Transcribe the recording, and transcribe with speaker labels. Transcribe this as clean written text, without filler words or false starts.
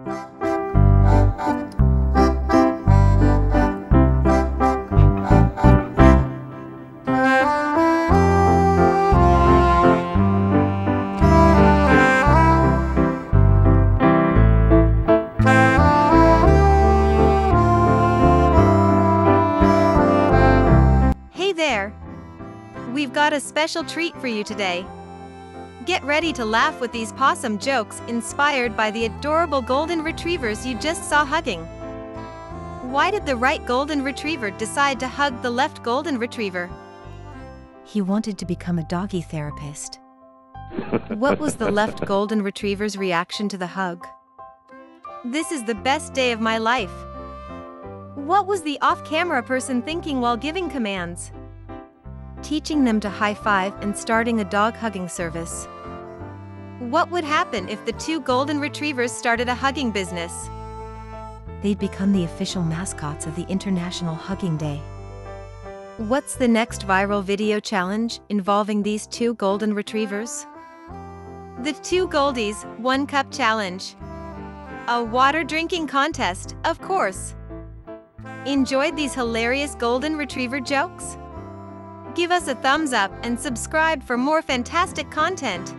Speaker 1: Hey there! We've got a special treat for you today. Get ready to laugh with these possum jokes inspired by the adorable golden retrievers you just saw hugging. Why did the right golden retriever decide to hug the left golden retriever? He wanted to become a doggy therapist. What was the left golden retriever's reaction to the hug? This is the best day of my life. What was the off-camera person thinking while giving commands? Teaching them to high-five and starting a dog hugging service. What would happen if the two golden retrievers started a hugging business? They'd become the official mascots of the International Hugging Day. What's the next viral video challenge involving these two golden retrievers? The Two Goldies, 1 Cup Challenge. A water drinking contest, of course. Enjoyed these hilarious golden retriever jokes? Give us a thumbs up and subscribe for more fantastic content.